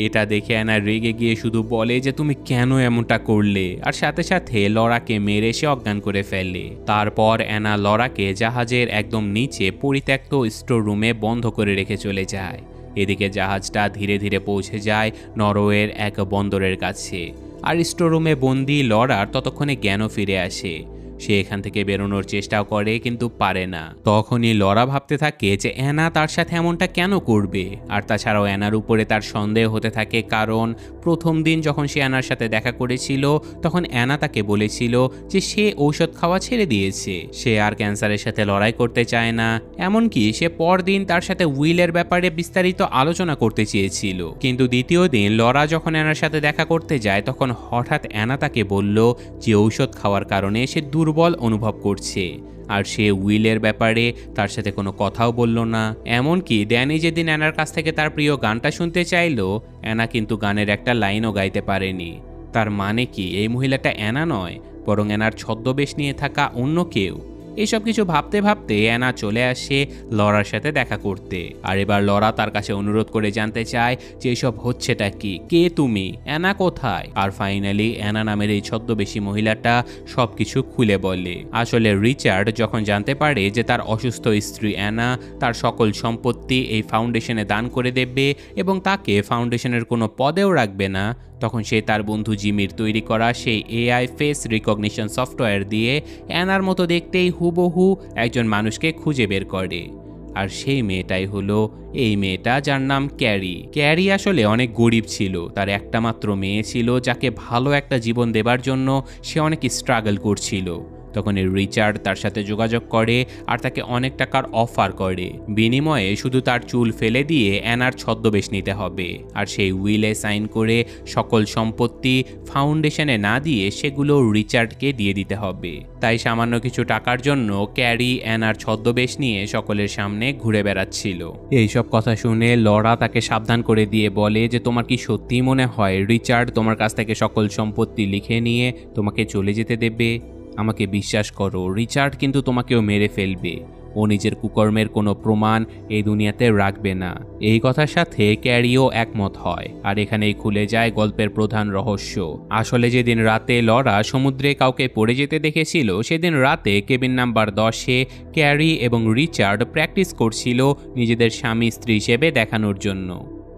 এটা দেখে অ্যানা রেগে গিয়ে শুধু বলে যে তুমি কেন এমনটা করলে, আর সাথে সাথে লরাকে মেরে সে অজ্ঞান করে ফেলে। তারপর অ্যানা লরাকে জাহাজের একদম নিচে পরিত্যক্ত স্টোর রুমে বন্ধ করে রেখে চলে যায়। এদিকে জাহাজটা ধীরে ধীরে পৌঁছে যায় নরওয়ের এক বন্দরের কাছে, আর স্টোর রুমে বন্দি লরার ততক্ষণে জ্ঞানও ফিরে আসে। সে এখান থেকে বেরোনোর চেষ্টাও করে, কিন্তু পারে না। তখনই লরা ভাবতে থাকে যে অ্যানা তার সাথে এমনটা কেন করবে। আর তাছাড়াও অ্যানার উপরে তার সন্দেহ হতে থাকে, কারণ প্রথম দিন যখন সে অ্যানার সাথে দেখা করেছিল তখন অ্যানা তাকে বলেছিল যে সে ঔষধ খাওয়া ছেড়ে দিয়েছে, সে আর ক্যান্সারের সাথে লড়াই করতে চায় না। এমনকি সে পরদিন তার সাথে উইলের ব্যাপারে বিস্তারিত আলোচনা করতে চেয়েছিল। কিন্তু দ্বিতীয় দিন লরা যখন অ্যানার সাথে দেখা করতে যায় তখন হঠাৎ অ্যানা তাকে বলল যে ঔষধ খাওয়ার কারণে সে দুর্বল অনুভব করছে, আর সে উইলের ব্যাপারে তার সাথে কোনো কথাও বলল না। এমনকি ড্যানি যেদিন অ্যানার কাছ থেকে তার প্রিয় গানটা শুনতে চাইলো, অ্যানা কিন্তু গানের একটা লাইনও গাইতে পারেনি। তার মানে কি এই মহিলাটা অ্যানা নয়, বরং অ্যানার ছদ্মবেশ নিয়ে থাকা অন্য কেউ। এইসব কিছু ভাবতে ভাবতে অ্যানা চলে আসে লরার সাথে দেখা করতে। আর এবার লরা তার কাছে অনুরোধ করে জানতে চায় যে এসব হচ্ছেটা কি, কে তুমি, অ্যানা কোথায়। আর ফাইনালি অ্যানা নামের এই ছদ্মবেশী মহিলাটা সবকিছু খুলে বলে। আসলে রিচার্ড যখন জানতে পারে যে তার অসুস্থ স্ত্রী অ্যানা তার সকল সম্পত্তি এই ফাউন্ডেশনে দান করে দেবে এবং তাকে ফাউন্ডেশনের কোনো পদেও রাখবে না, তখন সে তার বন্ধু জিমির তৈরি করা সেই এআই ফেস রিকগনিশন সফটওয়্যার দিয়ে অ্যানার মতো দেখতেই হুবহু একজন মানুষকে খুঁজে বের করে। আর সেই মেয়েটাই হলো এই মেয়েটা, যার নাম ক্যারি। ক্যারি আসলে অনেক গরিব ছিল, তার একটা মাত্র মেয়ে ছিল যাকে ভালো একটা জীবন দেবার জন্য সে অনেক স্ট্রাগল করছিল। তখন রিচার্ড তার সাথে যোগাযোগ করে আর তাকে অনেক টাকার অফার করে, বিনিময়ে শুধু তার চুল ফেলে দিয়ে অ্যানার ছদ্মবেশ নিতে হবে, আর সেই উইলে সাইন করে সকল সম্পত্তি ফাউন্ডেশনে না দিয়ে সেগুলো রিচার্ডকে দিয়ে দিতে হবে। তাই সামান্য কিছু টাকার জন্য ক্যারি অ্যানার ছদ্মবেশ নিয়ে সকলের সামনে ঘুরে বেড়াচ্ছিল। এইসব কথা শুনে লরা তাকে সাবধান করে দিয়ে বলে যে তোমার কি সত্যিই মনে হয় রিচার্ড তোমার কাছ থেকে সকল সম্পত্তি লিখে নিয়ে তোমাকে চলে যেতে দেবে? আমাকে বিশ্বাস করো, রিচার্ড কিন্তু তোমাকেও মেরে ফেলবে। ও নিজের কুকর্মের কোনো প্রমাণ এই দুনিয়াতে রাখবে না। এই কথার সাথে ক্যারিও একমত হয়, আর এখানেই খুলে যায় গল্পের প্রধান রহস্য। আসলে যেদিন রাতে লরা সমুদ্রে কাউকে পড়ে যেতে দেখেছিল, সেদিন রাতে কেবিন নাম্বার 10-এ ক্যারি এবং রিচার্ড প্র্যাকটিস করছিল নিজেদের স্বামী স্ত্রী হিসেবে দেখানোর জন্য।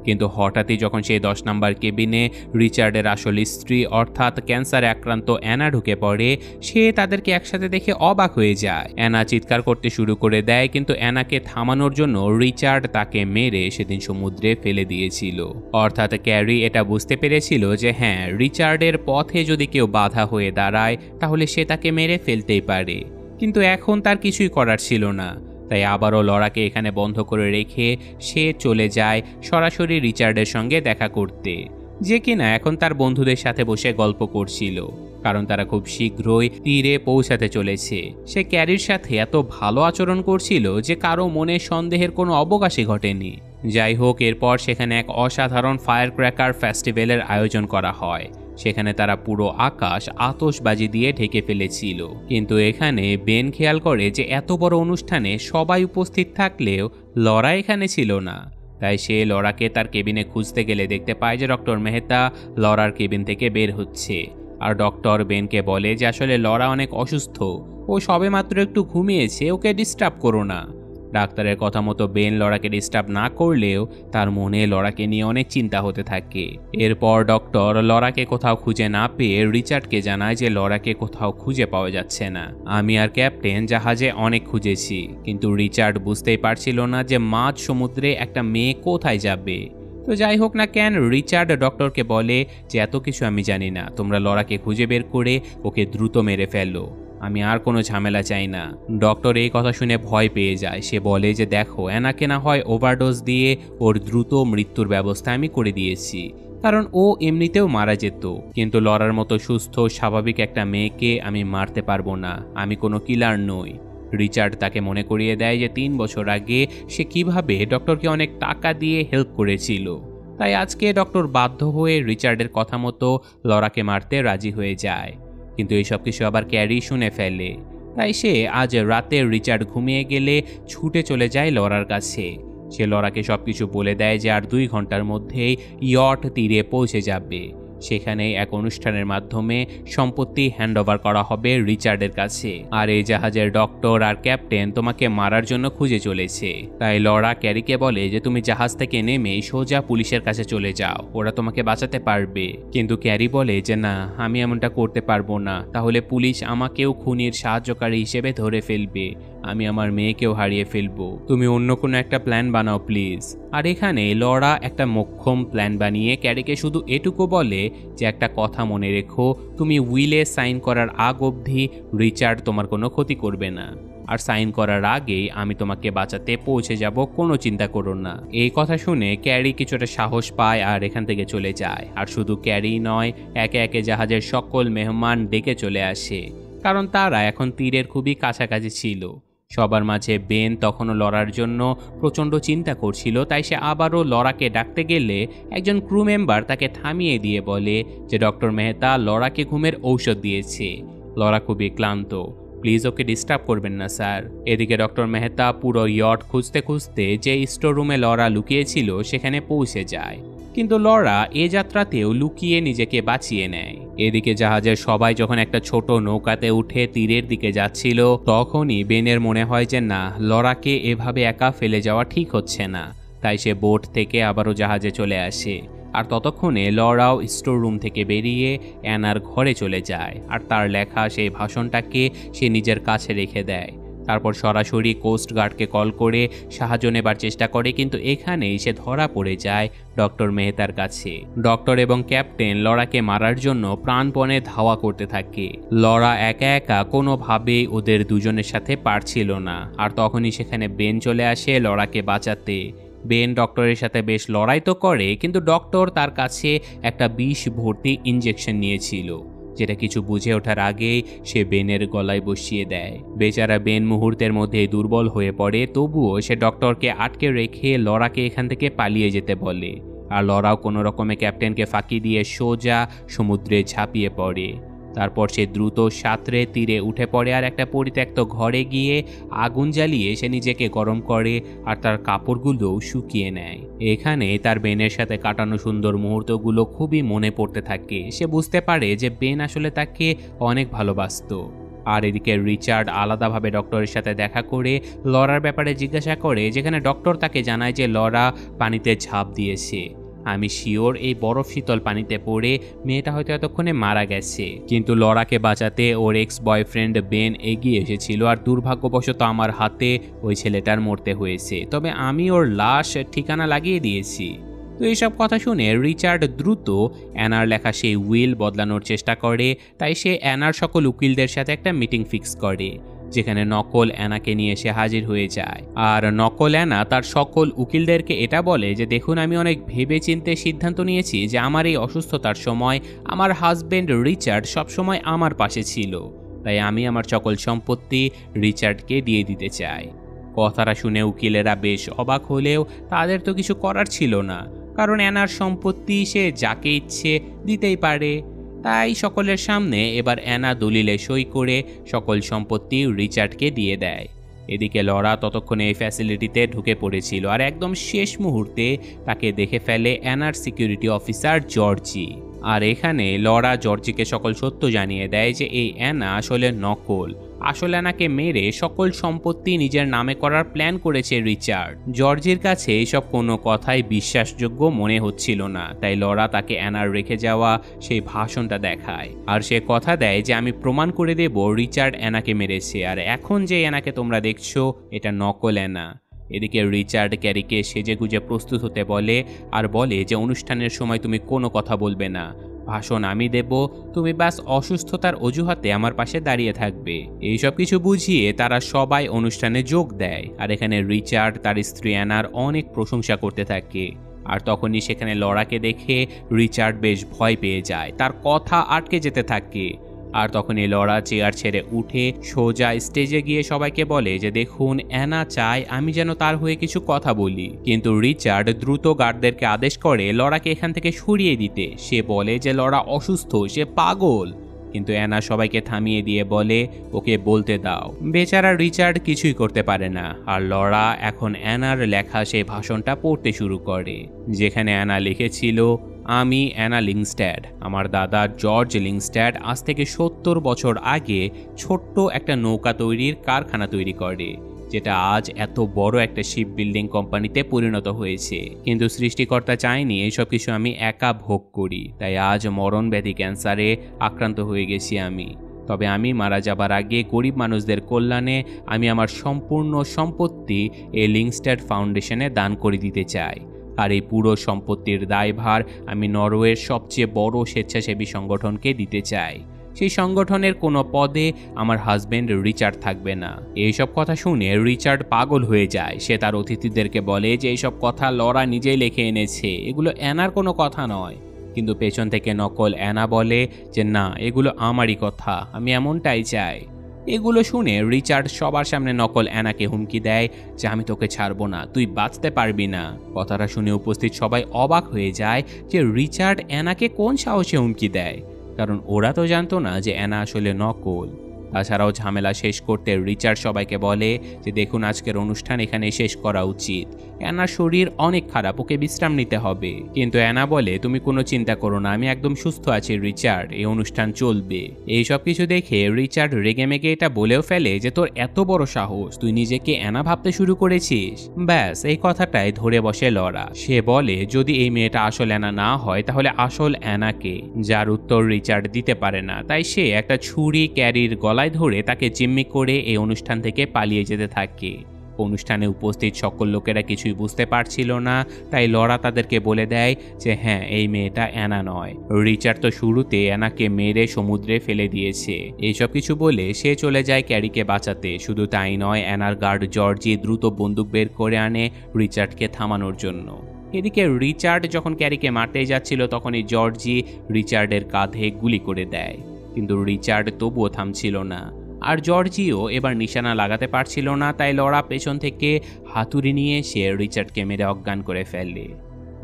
কিন্তু হঠাৎই যখন সেই 10 নম্বর কেবিনে রিচার্ডের আসল স্ত্রী অর্থাৎ ক্যান্সারে আক্রান্ত অ্যানা ঢুকে পড়ে, সে তাদেরকে একসাথে দেখে অবাক হয়ে যায়। অ্যানা চিৎকার করতে শুরু করে দেয়, কিন্তু অ্যানাকে থামানোর জন্য রিচার্ড তাকে মেরে সেদিন সমুদ্রে ফেলে দিয়েছিল। অর্থাৎ ক্যারি এটা বুঝতে পেরেছিল যে হ্যাঁ, রিচার্ডের পথে যদি কেউ বাধা হয়ে দাঁড়ায় তাহলে সে তাকে মেরে ফেলতেই পারে, কিন্তু এখন তার কিছুই করার ছিল না। তাই আবারও লরাকে এখানে বন্ধ করে রেখে সে চলে যায় সরাসরি রিচার্ডের সঙ্গে দেখা করতে, যে কিনা এখন তার বন্ধুদের সাথে বসে গল্প করছিল, কারণ তারা খুব শীঘ্রই তীরে পৌঁছাতে চলেছে। সে ক্যারির সাথে এত ভালো আচরণ করছিল যে কারো মনে সন্দেহের কোনো অবকাশই ঘটেনি। যাই হোক, এরপর সেখানে এক অসাধারণ ফায়ার ক্র্যাকার ফেস্টিভ্যালের আয়োজন করা হয়। সেখানে তারা পুরো আকাশ আতশবাজি দিয়ে ঢেকে ফেলেছিল, কিন্তু এখানে বেন খেয়াল করে যে এত বড় অনুষ্ঠানে সবাই উপস্থিত থাকলেও লরা এখানে ছিল না। তাই সে লরাকে তার কেবিনে খুঁজতে গেলে দেখতে পায় যে ডক্টর মেহতা লরার কেবিন থেকে বের হচ্ছে, আর ডক্টর বেনকে বলে যে আসলে লরা অনেক অসুস্থ, ও সবেমাত্র একটু ঘুমিয়েছে, ওকে ডিস্টার্ব করো না। ডাক্তারের কথা মতো বেন লরাকে ডিস্টার্ব না করলেও তার মনে লরাকে নিয়ে অনেক চিন্তা হতে থাকে। এরপর ডক্টর লরাকে কোথাও খুঁজে না পেয়ে রিচার্ডকে জানায় যে লরাকে কোথাও খুঁজে পাওয়া যাচ্ছে না। আমি আর ক্যাপ্টেন জাহাজে অনেক খুঁজেছি, কিন্তু রিচার্ড বুঝতেই পারছিল না যে মাঝ সমুদ্রে একটা মেয়ে কোথায় যাবে। তো যাই হোক না কেন, রিচার্ড ডক্টরকে বলে যে এত কিছু আমি জানি না, তোমরা লরাকে খুঁজে বের করে ওকে দ্রুত মেরে ফেলো, আমি আর কোনো ঝামেলা চাই না। ডক্টর এই কথা শুনে ভয় পেয়ে যায়। সে বলে যে দেখো, অ্যানাকে না হয় ওভারডোজ দিয়ে ওর দ্রুত মৃত্যুর ব্যবস্থা আমি করে দিয়েছি, কারণ ও এমনিতেও মারা যেত, কিন্তু লরার মতো সুস্থ স্বাভাবিক একটা মেয়েকে আমি মারতে পারবো না, আমি কোনো কিলার নই। রিচার্ড তাকে মনে করিয়ে দেয় যে 3 বছর আগে সে কিভাবে ডক্টরকে অনেক টাকা দিয়ে হেল্প করেছিল। তাই আজকে ডক্টর বাধ্য হয়ে রিচার্ডের কথা মতো লরাকে মারতে রাজি হয়ে যায়। কিন্তু এইসব কিছু আবার ক্যারি শুনে ফেলে। তাই সে আজ রাতে রিচার্ড ঘুমিয়ে গেলে ছুটে চলে যায় লরার কাছে। সে লরাকে সবকিছু বলে দেয় যে আর 2 ঘন্টার মধ্যেই ইয়ট তীরে পৌঁছে যাবে। সেখানে এক অনুষ্ঠানের মাধ্যমে সম্পত্তি হ্যান্ডওভার করা হবে রিচার্ডের কাছে। আর এই জাহাজের ডক্টর আর ক্যাপ্টেন তোমাকে মারার জন্য খুঁজে চলেছে। তাই লরা ক্যারিকে বলে যে তুমি জাহাজ থেকে নেমে সোজা পুলিশের কাছে চলে যাও, ওরা তোমাকে বাঁচাতে পারবে। কিন্তু ক্যারি বলে যে না, আমি এমনটা করতে পারবো না, তাহলে পুলিশ আমাকেও খুনির সাহায্যকারী হিসেবে ধরে ফেলবে, আমি আমার মেয়েকেও হারিয়ে ফেলবো, তুমি অন্য কোনো একটা প্ল্যান বানাও প্লিজ। আর এখানে লরা একটা মোক্ষম প্ল্যান বানিয়ে ক্যারিকে শুধু এটুকু বলে যে একটা কথা মনে রেখো, তুমি উইলে সাইন করার আগ অবধি রিচার্ড তোমার কোনো ক্ষতি করবে না, আর সাইন করার আগেই আমি তোমাকে বাঁচাতে পৌঁছে যাব, কোনো চিন্তা করো না। এই কথা শুনে ক্যারি কিছুটা সাহস পায় আর এখান থেকে চলে যায়। আর শুধু ক্যারি নয়, একে একে জাহাজের সকল মেহমান ডেকে চলে আসে, কারণ তারা এখন তীরের খুবই কাছাকাছি ছিল। সবার মাঝে বেন তখনও লরার জন্য প্রচণ্ড চিন্তা করছিল। তাই সে আবারও লরাকে ডাকতে গেলে একজন ক্রু মেম্বার তাকে থামিয়ে দিয়ে বলে যে ডক্টর মেহতা লরাকে ঘুমের ঔষধ দিয়েছে, লরা খুবই ক্লান্ত, প্লিজ ওকে ডিস্টার্ব করবেন না স্যার। এদিকে ডক্টর মেহতা পুরো ইয়ট খুঁজতে খুঁজতে যে স্টোর রুমে লরা লুকিয়েছিল সেখানে পৌঁছে যায়, কিন্তু লরা এ যাত্রাতেও লুকিয়ে নিজেকে বাঁচিয়ে নেয়। এদিকে জাহাজের সবাই যখন একটা ছোট নৌকাতে উঠে তীরের দিকে যাচ্ছিল, তখনই বেনের মনে হয় যে না, লরাকে এভাবে একা ফেলে যাওয়া ঠিক হচ্ছে না। তাই সে বোট থেকে আবারও জাহাজে চলে আসে। আর ততক্ষণে লরাও স্টোর রুম থেকে বেরিয়ে অ্যানার ঘরে চলে যায়, আর তার লেখা সেই ভাষণটাকে সে নিজের কাছে রেখে দেয়। তারপর সরাসরি কোস্ট গার্ডকে কল করে সাহায্য নেবার চেষ্টা করে, কিন্তু এখানেই সে ধরা পড়ে যায় ডক্টর মেহতার কাছে। ডক্টর এবং ক্যাপ্টেন লরাকে মারার জন্য প্রাণপণে ধাওয়া করতে থাকে। লরা একা একা কোনোভাবেই ওদের দুজনের সাথে পারছিল না। আর তখনই সেখানে বেন চলে আসে লরাকে বাঁচাতে। বেন ডক্টরের সাথে বেশ লড়াই তো করে, কিন্তু ডক্টর তার কাছে একটা বিষ ভর্তি ইঞ্জেকশন নিয়েছিল, যেটা কিছু বুঝে ওঠার আগেই সে বেনের গলায় বসিয়ে দেয়। বেচারা বেন মুহূর্তের মধ্যেই দুর্বল হয়ে পড়ে, তবুও সে ডক্টরকে আটকে রেখে লরাকে এখান থেকে পালিয়ে যেতে বলে। আর লরাও কোনো রকমে ক্যাপ্টেনকে ফাঁকি দিয়ে সোজা সমুদ্রে ঝাঁপিয়ে পড়ে। তারপর সে দ্রুত সাঁতরে তীরে উঠে পড়ে আর একটা পরিত্যক্ত ঘরে গিয়ে আগুন জ্বালিয়ে সে নিজেকে গরম করে আর তার কাপড়গুলোও শুকিয়ে নেয়। এখানে তার বেনের সাথে কাটানো সুন্দর মুহূর্তগুলো খুবই মনে পড়তে থাকে। সে বুঝতে পারে যে বেন আসলে তাকে অনেক ভালোবাসতো। আর এদিকে রিচার্ড আলাদাভাবে ডক্টরের সাথে দেখা করে লরার ব্যাপারে জিজ্ঞাসা করে, যেখানে ডক্টর তাকে জানায় যে লরা পানিতে ঝাঁপ দিয়েছে। আমি শিওর এই বরফ শীতল পানিতে পড়ে মেয়েটা হয়তো এতক্ষণে মারা গেছে, কিন্তু লরাকে বাঁচাতে ওর এক্স বয়ফ্রেন্ড বেন এগিয়ে এসেছিল, আর দুর্ভাগ্যবশত আমার হাতে ওই ছেলেটার মরতে হয়েছে, তবে আমি ওর লাশ ঠিকানা লাগিয়ে দিয়েছি। তো এইসব কথা শুনে রিচার্ড দ্রুত অ্যানার লেখা সেই উইল বদলানোর চেষ্টা করে। তাই সে অ্যানার সকল উকিলদের সাথে একটা মিটিং ফিক্স করে, যেখানে নকল অ্যানাকে নিয়ে সে হাজির হয়ে যায়। আর নকল অ্যানা তার সকল উকিলদেরকে এটা বলে যে দেখুন, আমি অনেক ভেবেচিন্তে সিদ্ধান্ত নিয়েছি যে আমার এই অসুস্থতার সময় আমার হাজবেন্ড রিচার্ড সবসময় আমার পাশে ছিল, তাই আমি আমার সকল সম্পত্তি রিচার্ডকে দিয়ে দিতে চাই। কথাটা শুনে উকিলেরা বেশ অবাক হলেও তাদের তো কিছু করার ছিল না, কারণ অ্যানার সম্পত্তি সে যাকে ইচ্ছে দিতেই পারে। তাই সকলের সামনে এবার অ্যানা দলিলে সই করে সকল সম্পত্তি রিচার্ডকে দিয়ে দেয়। এদিকে লরা ততক্ষণে এই ফ্যাসিলিটিতে ঢুকে পড়েছিল, আর একদম শেষ মুহূর্তে তাকে দেখে ফেলে অ্যানার সিকিউরিটি অফিসার জর্জি। আর এখানে লরা জর্জিকে সকল সত্য জানিয়ে দেয় যে এই অ্যানা আসলে নকল, আসল অ্যানাকে মেরে সকল সম্পত্তি নিজের নামে করার প্ল্যান করেছে রিচার্ড। জর্জের কাছে এসব কোনো কথাই বিশ্বাসযোগ্য মনে হচ্ছিল না, তাই লরা তাকে অ্যানার রেখে যাওয়া সেই ভাষণটা দেখায়। আর সে কথা দেয় যে আমি প্রমাণ করে দেব রিচার্ড অ্যানাকে মেরেছে, আর এখন যে অ্যানাকে তোমরা দেখছো এটা নকল অ্যানা। এদিকে রিচার্ড ক্যারিকে সেজেগুজে প্রস্তুত হতে বলে আর বলে যে অনুষ্ঠানের সময় তুমি কোনো কথা বলবে না, ভাষণ আমি দেব, তুমি ব্যাস অসুস্থতার অজুহাতে আমার পাশে দাঁড়িয়ে থাকবে। এইসব কিছু বুঝিয়ে তারা সবাই অনুষ্ঠানে যোগ দেয়, আর এখানে রিচার্ড তার স্ত্রী অ্যানার অনেক প্রশংসা করতে থাকে। আর তখনই সেখানে লরাকে দেখে রিচার্ড বেশ ভয় পেয়ে যায়, তার কথা আটকে যেতে থাকে। আর তখনই লরা চেয়ার ছেড়ে উঠে সোজা স্টেজে গিয়ে সবাইকে বলে যে দেখুন, অ্যানা চায় আমি যেন তার হয়ে কিছু কথা বলি, কিন্তু রিচার্ড দ্রুত গার্ডদেরকে আদেশ করে লরাকে এখান থেকে সরিয়ে দিতে। সে বলে যে লরা অসুস্থ, সে পাগল, কিন্তু অ্যানা সবাইকে থামিয়ে দিয়ে বলে ওকে বলতে দাও। বেচারা রিচার্ড কিছুই করতে পারে না, আর লরা এখন অ্যানার লেখা সেই ভাষণটা পড়তে শুরু করে, যেখানে অ্যানা লিখেছিল, আমি অ্যানা লিংস্ট্যাড, আমার দাদা জর্জ লিংস্ট্যাড আজ থেকে 70 বছর আগে ছোট্ট একটা নৌকা তৈরির কারখানা তৈরি করে, যেটা আজ এত বড় একটা শিপ বিল্ডিং কোম্পানিতে পরিণত হয়েছে। কিন্তু সৃষ্টিকর্তা চায়নি এইসব কিছু আমি একা ভোগ করি, তাই আজ মরণ ব্যাধি ক্যান্সারে আক্রান্ত হয়ে গেছি আমি। তবে আমি মারা যাবার আগে গরিব মানুষদের কল্যাণে আমি আমার সম্পূর্ণ সম্পত্তি এই লিংস্ট্যাড ফাউন্ডেশনে দান করে দিতে চাই, আর এই পুরো সম্পত্তির দায়ভার আমি নরওয়ের সবচেয়ে বড় স্বেচ্ছাসেবী সংগঠনকে দিতে চাই। সেই সংগঠনের কোনো পদে আমার হাজবেন্ড রিচার্ড থাকবে না। এইসব কথা শুনে রিচার্ড পাগল হয়ে যায়। সে তার অতিথিদেরকে বলে যে এইসব কথা লরা নিজেই লিখে এনেছে, এগুলো অ্যানার কোনো কথা নয়। কিন্তু পেছন থেকে নকল অ্যানা বলে যে না, এগুলো আমারই কথা, আমি এমনটাই চাই। এগুলো শুনে রিচার্ড সবার সামনে নকল অ্যানাকে হুমকি দেয় যে আমি তোকে ছাড়বো না, তুই বাঁচতে পারবি না। কথাটা শুনে উপস্থিত সবাই অবাক হয়ে যায় যে রিচার্ড অ্যানাকে কোন সাহসে হুমকি দেয়, কারণ ওরা তো জানতো না যে অ্যানা আসলে নকল। তাছাড়াও ঝামেলা শেষ করতে রিচার্ড সবাইকে বলে যে দেখুন, আজকের অনুষ্ঠান এখানে শেষ করা উচিত, অ্যানার শরীর অনেক খারাপ, ওকে বিশ্রাম নিতে হবে। কিন্তু অ্যানা বলে তুমি কোনো চিন্তা করো না, আমি একদম সুস্থ আছি রিচার্ড, এই অনুষ্ঠান চলবে। এইসব কিছু দেখে রিচার্ড রেগেমেগে এটা বলেও ফেলে যে তোর এত বড় সাহস, তুই নিজেকে অ্যানা ভাবতে শুরু করেছিস। ব্যাস এই কথাটাই ধরে বসে লরা। সে বলে যদি এই মেয়েটা আসল অ্যানা না হয় তাহলে আসল অ্যানাকে, যার উত্তর রিচার্ড দিতে পারে না। তাই সে একটা ছুরি ক্যারির গলায় ধরে তাকে জিম্মি করে এই অনুষ্ঠান থেকে পালিয়ে যেতে থাকে। অনুষ্ঠানে উপস্থিত সকল লোকেরা কিছুই বুঝতে পারছিল না, তাই লরা তাদেরকে বলে দেয় যে হ্যাঁ, এই মেয়েটা অ্যানা নয়। রিচার্ড তো শুরুতে অ্যানাকে মেরে সমুদ্রে ফেলে দিয়েছে। এইসব কিছু বলে সে চলে যায় ক্যারিকে বাঁচাতে। শুধু তাই নয়, অ্যানার গার্ড জর্জি দ্রুত বন্দুক বের করে আনে রিচার্ডকে থামানোর জন্য। এদিকে রিচার্ড যখন ক্যারিকে মারতেই যাচ্ছিল তখনই জর্জি রিচার্ডের কাঁধে গুলি করে দেয়, কিন্তু রিচার্ড তবুও থামছিল না। আর জর্জিও এবার নিশানা লাগাতে পারছিল না, তাই লরা পেছন থেকে হাতুড়ি নিয়ে সে রিচার্ডকে মেরে অজ্ঞান করে ফেলে।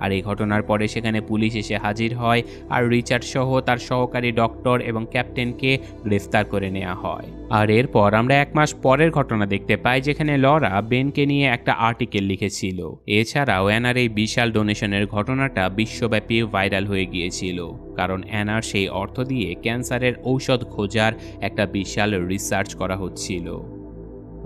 আর এই ঘটনার পরে সেখানে পুলিশ এসে হাজির হয়, আর রিচার্ড সহ তার সহকারী ডক্টর এবং ক্যাপ্টেনকে গ্রেফতার করে নেওয়া হয়। আর এরপর আমরা 1 মাস পরের ঘটনা দেখতে পাই, যেখানে লরা বেনকে নিয়ে একটা আর্টিকেল লিখেছিল। এছাড়াও অ্যানার এই বিশাল ডোনেশনের ঘটনাটা বিশ্বব্যাপী ভাইরাল হয়ে গিয়েছিল, কারণ অ্যানার সেই অর্থ দিয়ে ক্যান্সারের ঔষধ খোঁজার একটা বিশাল রিসার্চ করা হচ্ছিল।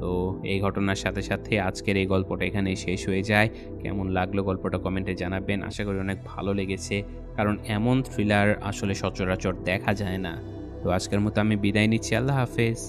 তো এই ঘটনার সাথে সাথে আজকের এই গল্পটা এখানেই শেষ হয়ে যায়। কেমন লাগলো গল্পটা কমেন্টে জানাবেন। আশা করি অনেক ভালো লেগেছে, কারণ এমন থ্রিলার আসলে সচরাচর দেখা যায় না। তো আজকের মতো আমি বিদায় নিচ্ছি। আল্লাহ হাফেজ।